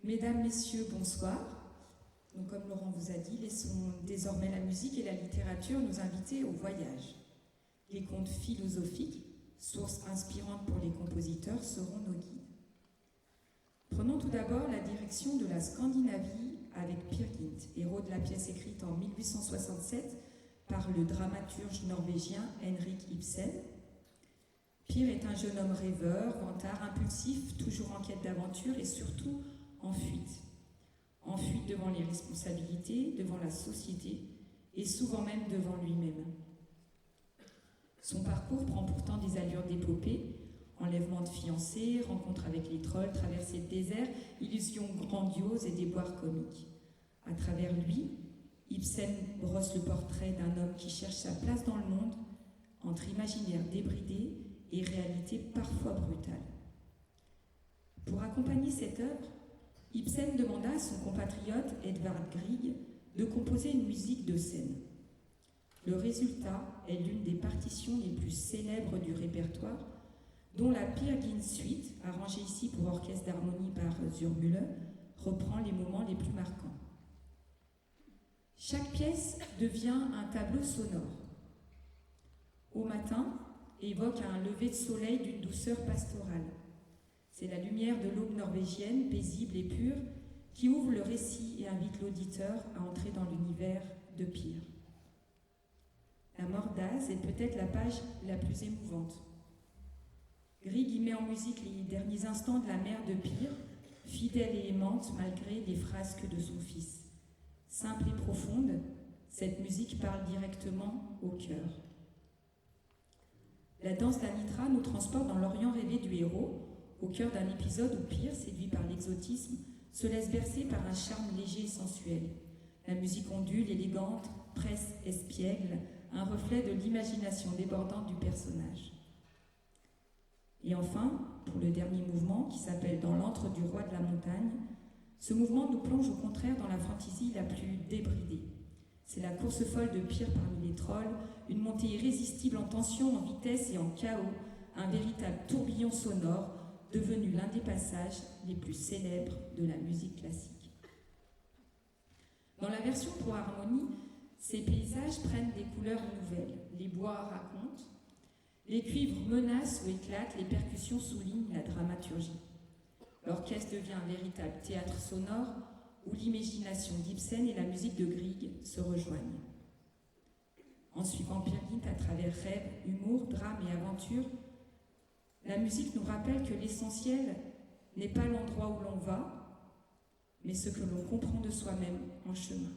Mesdames, Messieurs, bonsoir. Donc, comme Laurent vous a dit, laissons désormais la musique et la littérature nous inviter au voyage. Les contes philosophiques, sources inspirantes pour les compositeurs, seront nos guides. Prenons tout d'abord la direction de la Scandinavie avec Peer Gynt, héros de la pièce écrite en 1867 par le dramaturge norvégien Henrik Ibsen. Peer est un jeune homme rêveur, vantard, impulsif, toujours en quête d'aventure et surtout en fuite. En fuite devant les responsabilités, devant la société et souvent même devant lui-même. Son parcours prend pourtant des allures d'épopée, enlèvement de fiancés, rencontre avec les trolls, traversée de désert, illusions grandioses et déboires comiques. À travers lui, Ibsen brosse le portrait d'un homme qui cherche sa place dans le monde, entre imaginaire débridé et réalité parfois brutale. Pour accompagner cette œuvre, Ibsen demanda à son compatriote Edvard Grieg de composer une musique de scène. Le résultat est l'une des partitions les plus célèbres du répertoire, dont la Peer Gynt Suite, arrangée ici pour orchestre d'harmonie par Zurmühle, reprend les moments les plus marquants. Chaque pièce devient un tableau sonore. Au matin, évoque un lever de soleil d'une douceur pastorale. C'est la lumière de l'aube norvégienne, paisible et pure, qui ouvre le récit et invite l'auditeur à entrer dans l'univers de Peer. La mort d'Az est peut-être la page la plus émouvante. Grieg y met en musique les derniers instants de la mère de Peer, fidèle et aimante malgré les frasques de son fils. Simple et profonde, cette musique parle directement au cœur. La danse d'Anitra nous transporte dans l'Orient rêvé du héros, au cœur d'un épisode où Peer, séduit par l'exotisme, se laisse bercer par un charme léger et sensuel. La musique ondule, élégante, presque espiègle, un reflet de l'imagination débordante du personnage. Et enfin, pour le dernier mouvement, qui s'appelle « Dans l'antre du roi de la montagne », ce mouvement nous plonge au contraire dans la fantaisie la plus débridée. C'est la course folle de Peer parmi les trolls, une montée irrésistible en tension, en vitesse et en chaos, un véritable tourbillon sonore, devenu l'un des passages les plus célèbres de la musique classique. Dans la version pour harmonie, ces paysages prennent des couleurs nouvelles. Les bois racontent, les cuivres menacent ou éclatent, les percussions soulignent la dramaturgie. L'orchestre devient un véritable théâtre sonore où l'imagination d'Ibsen et la musique de Grieg se rejoignent. En suivant Peer Gynt à travers rêve, humour, drame et aventure, la musique nous rappelle que l'essentiel n'est pas l'endroit où l'on va, mais ce que l'on comprend de soi-même en chemin.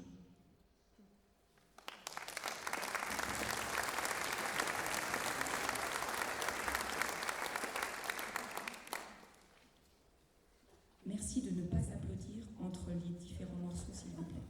Merci de ne pas applaudir entre les différents morceaux, s'il vous plaît.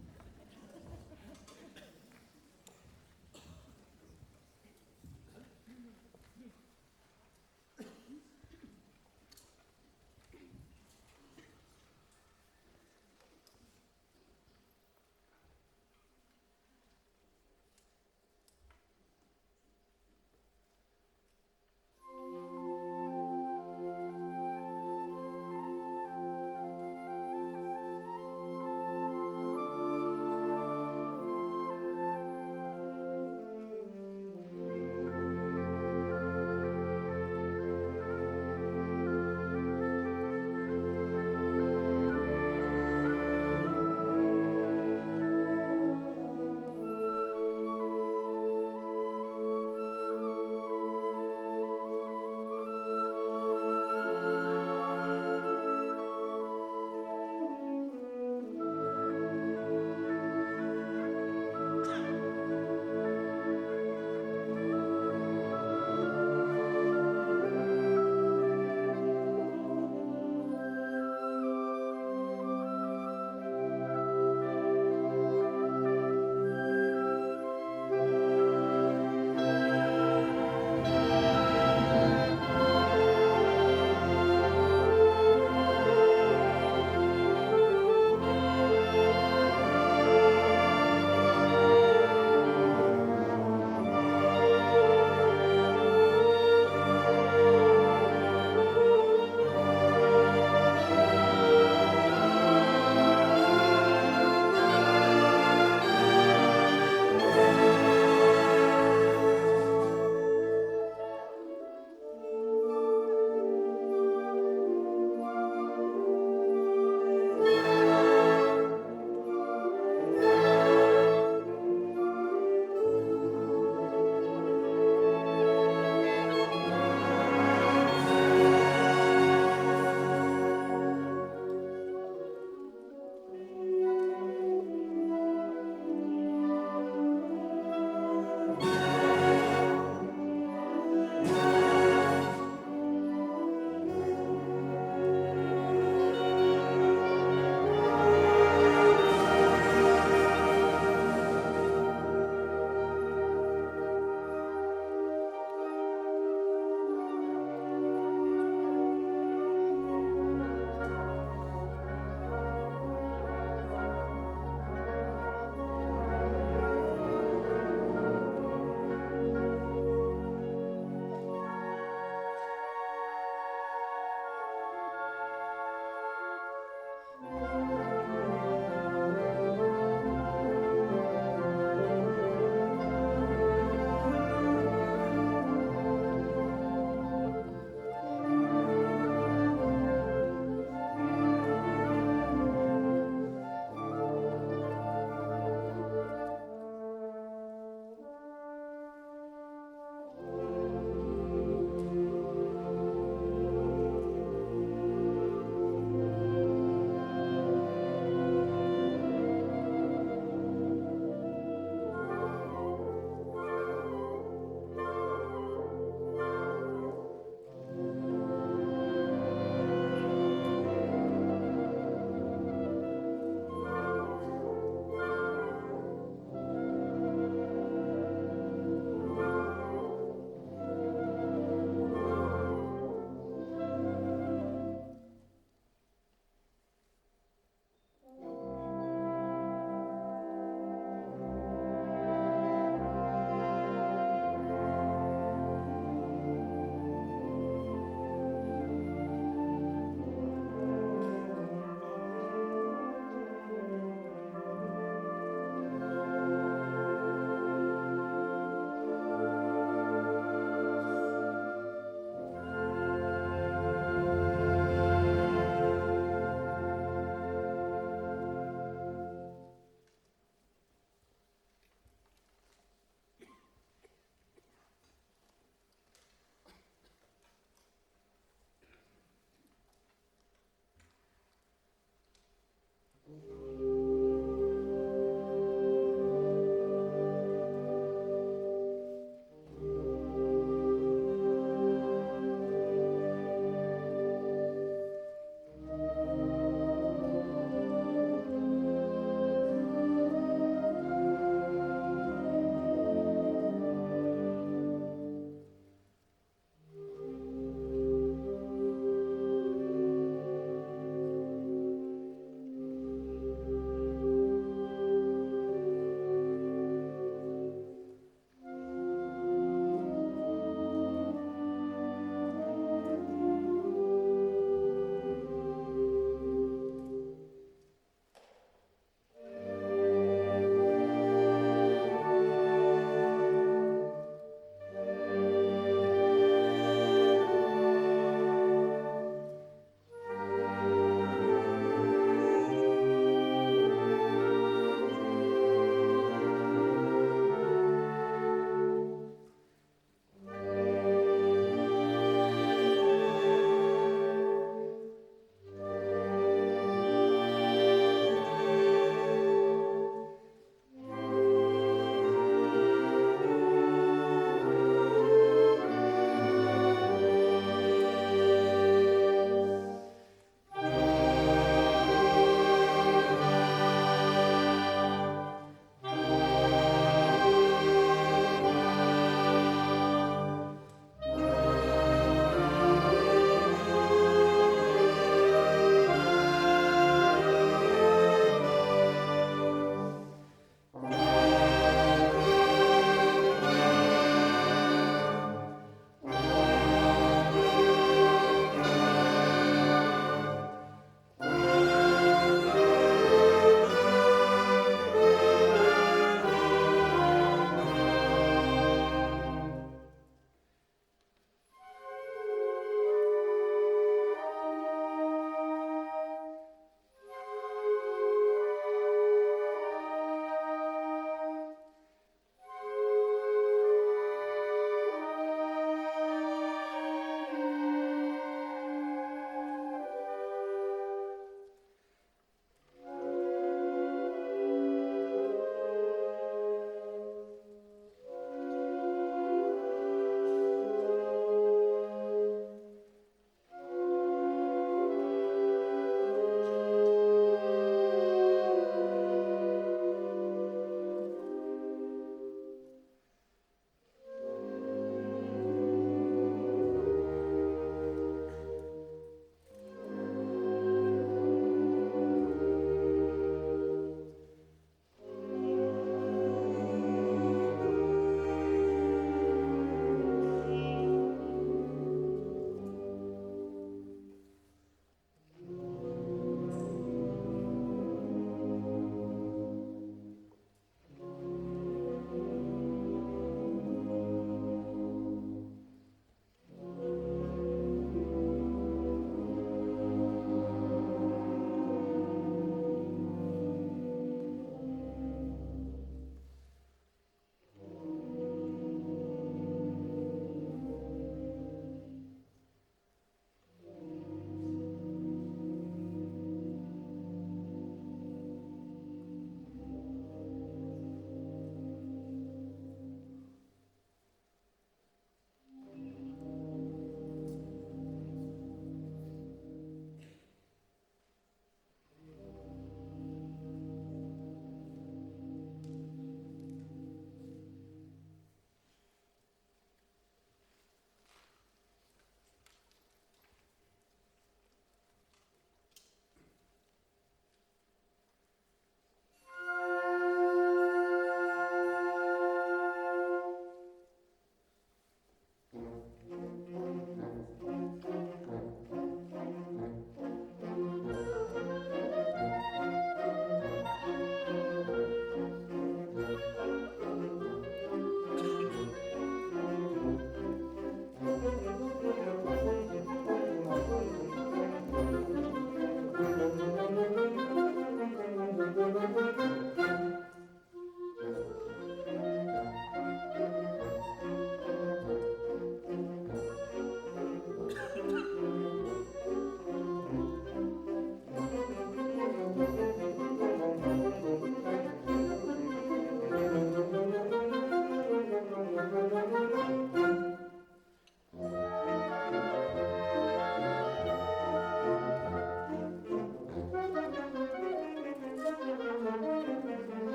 Au